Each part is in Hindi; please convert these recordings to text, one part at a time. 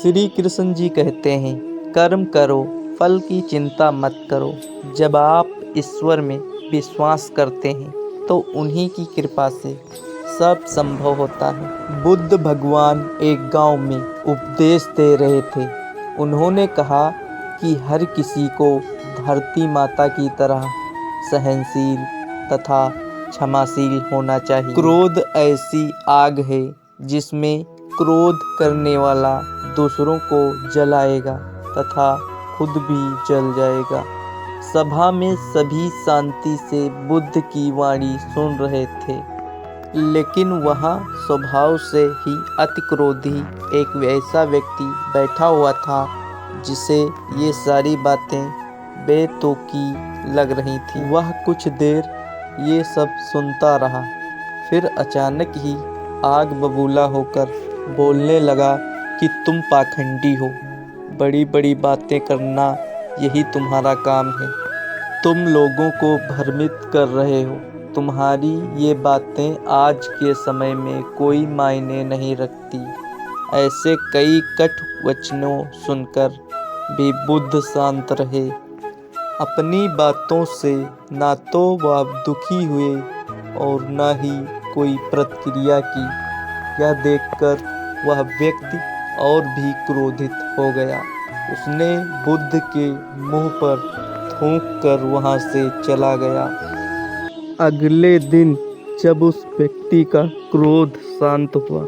श्री कृष्ण जी कहते हैं, कर्म करो, फल की चिंता मत करो। जब आप ईश्वर में विश्वास करते हैं तो उन्हीं की कृपा से सब संभव होता है। बुद्ध भगवान एक गांव में उपदेश दे रहे थे। उन्होंने कहा कि हर किसी को धरती माता की तरह सहनशील तथा क्षमाशील होना चाहिए। क्रोध ऐसी आग है जिसमें क्रोध करने वाला दूसरों को जलाएगा तथा खुद भी जल जाएगा। सभा में सभी शांति से बुद्ध की वाणी सुन रहे थे, लेकिन वहाँ स्वभाव से ही अति क्रोधी एक ऐसा व्यक्ति बैठा हुआ था जिसे ये सारी बातें बेतुकी लग रही थी। वह कुछ देर ये सब सुनता रहा, फिर अचानक ही आग बबूला होकर बोलने लगा कि तुम पाखंडी हो, बड़ी बड़ी बातें करना यही तुम्हारा काम है। तुम लोगों को भ्रमित कर रहे हो। तुम्हारी ये बातें आज के समय में कोई मायने नहीं रखती। ऐसे कई कटु वचनों सुनकर भी बुद्ध शांत रहे। अपनी बातों से ना तो वह दुखी हुए और न ही कोई प्रतिक्रिया की। यह देखकर वह व्यक्ति और भी क्रोधित हो गया। उसने बुद्ध के मुंह पर थूककर वहां से चला गया। अगले दिन जब उस व्यक्ति का क्रोध शांत हुआ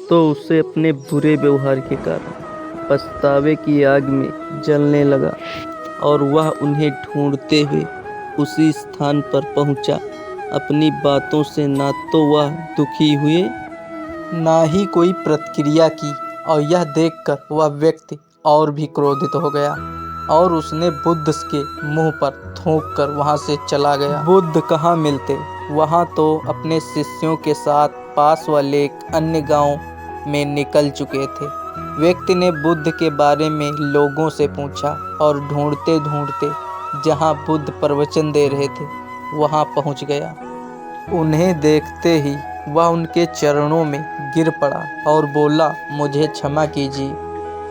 तो उसे अपने बुरे व्यवहार के कारण पछतावे की आग में जलने लगा और वह उन्हें ढूंढते हुए उसी स्थान पर पहुंचा। अपनी बातों से ना तो वह दुखी हुए ना ही कोई प्रतिक्रिया की, और यह देखकर वह व्यक्ति और भी क्रोधित हो गया और उसने बुद्ध के मुंह पर थूककर वहां से चला गया। बुद्ध कहाँ मिलते, वहां तो अपने शिष्यों के साथ पास वाले एक अन्य गांव में निकल चुके थे। व्यक्ति ने बुद्ध के बारे में लोगों से पूछा और ढूंढते ढूंढते जहां बुद्ध प्रवचन दे रहे थे वहां पहुंच गया। उन्हें देखते ही वह उनके चरणों में गिर पड़ा और बोला, मुझे क्षमा कीजिए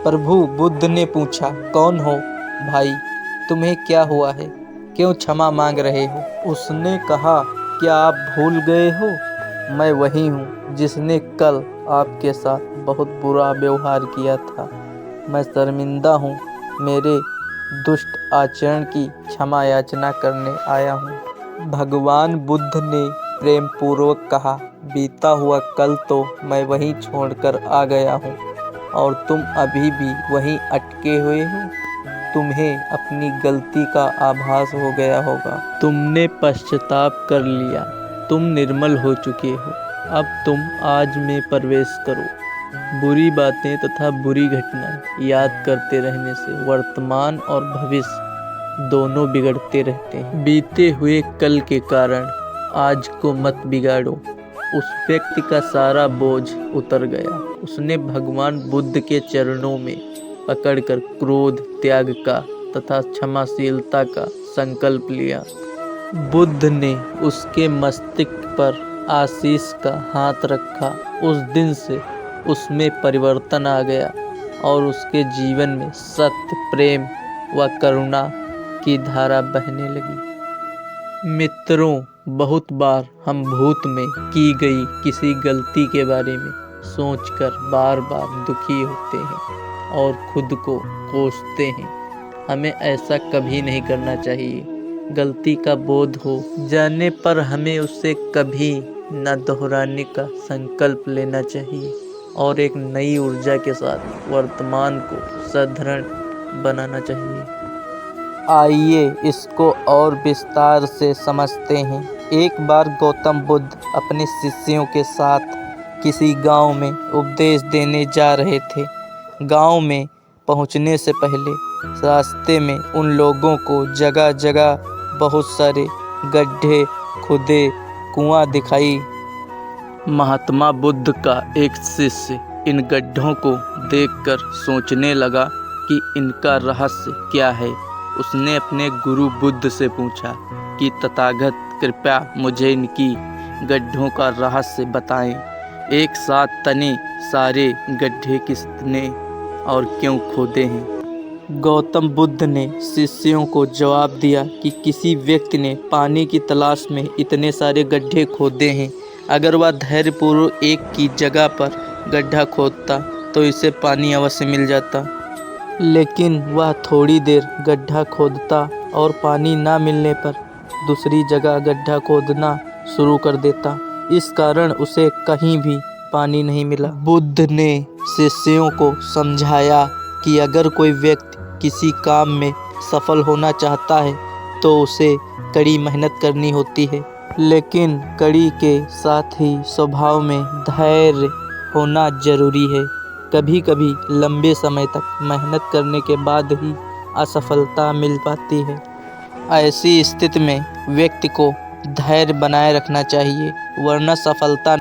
प्रभु। बुद्ध ने पूछा, कौन हो भाई, तुम्हें क्या हुआ है, क्यों क्षमा मांग रहे हो? उसने कहा, क्या आप भूल गए हो, मैं वही हूँ जिसने कल आपके साथ बहुत बुरा व्यवहार किया था। मैं शर्मिंदा हूँ, मेरे दुष्ट आचरण की क्षमा याचना करने आया हूँ। भगवान बुद्ध ने प्रेम पूर्वक कहा, बीता हुआ कल तो मैं वहीं छोड़कर आ गया हूँ और तुम अभी भी वहीं अटके हुए हो। तुम्हें अपनी गलती का आभास हो गया होगा। तुमने पश्चाताप कर लिया, तुम निर्मल हो चुके हो। अब तुम आज में प्रवेश करो। बुरी बातें तथा बुरी घटनाएं याद करते रहने से वर्तमान और भविष्य दोनों बिगड़ते रहते हैं। बीते हुए कल के कारण आज को मत बिगाड़ो। उस व्यक्ति का सारा बोझ उतर गया। उसने भगवान बुद्ध के चरणों में पकड़कर क्रोध त्याग का तथा क्षमाशीलता का संकल्प लिया। बुद्ध ने उसके मस्तिष्क पर आशीष का हाथ रखा। उस दिन से उसमें परिवर्तन आ गया और उसके जीवन में सत्य, प्रेम व करुणा की धारा बहने लगी। मित्रों, बहुत बार हम भूत में की गई किसी गलती के बारे में सोचकर बार बार दुखी होते हैं और खुद को कोसते हैं। हमें ऐसा कभी नहीं करना चाहिए। गलती का बोध हो जाने पर हमें उसे कभी न दोहराने का संकल्प लेना चाहिए और एक नई ऊर्जा के साथ वर्तमान को सुदृढ़ बनाना चाहिए। आइए इसको और विस्तार से समझते हैं। एक बार गौतम बुद्ध अपने शिष्यों के साथ किसी गांव में उपदेश देने जा रहे थे। गांव में पहुंचने से पहले रास्ते में उन लोगों को जगह जगह बहुत सारे गड्ढे खुदे कुआं दिखाई। महात्मा बुद्ध का एक शिष्य इन गड्ढों को देखकर सोचने लगा कि इनका रहस्य क्या है। उसने अपने गुरु बुद्ध से पूछा कि तथागत कृपया मुझे इनकी गड्ढों का रहस्य बताएं। एक साथ तने सारे गड्ढे किसने और क्यों खोदे हैं। गौतम बुद्ध ने शिष्यों को जवाब दिया कि किसी व्यक्ति ने पानी की तलाश में इतने सारे गड्ढे खोदे हैं। अगर वह धैर्यपूर्वक एक की जगह पर गड्ढा खोदता तो इसे पानी अवश्य मिल जाता, लेकिन वह थोड़ी देर गड्ढा खोदता और पानी ना मिलने पर दूसरी जगह गड्ढा खोदना शुरू कर देता। इस कारण उसे कहीं भी पानी नहीं मिला। बुद्ध ने शिष्यों को समझाया कि अगर कोई व्यक्ति किसी काम में सफल होना चाहता है तो उसे कड़ी मेहनत करनी होती है, लेकिन कड़ी के साथ ही स्वभाव में धैर्य होना जरूरी है। कभी कभी लंबे समय तक मेहनत करने के बाद ही असफलता मिल पाती है। ऐसी स्थिति में व्यक्ति को धैर्य बनाए रखना चाहिए, वरना सफलता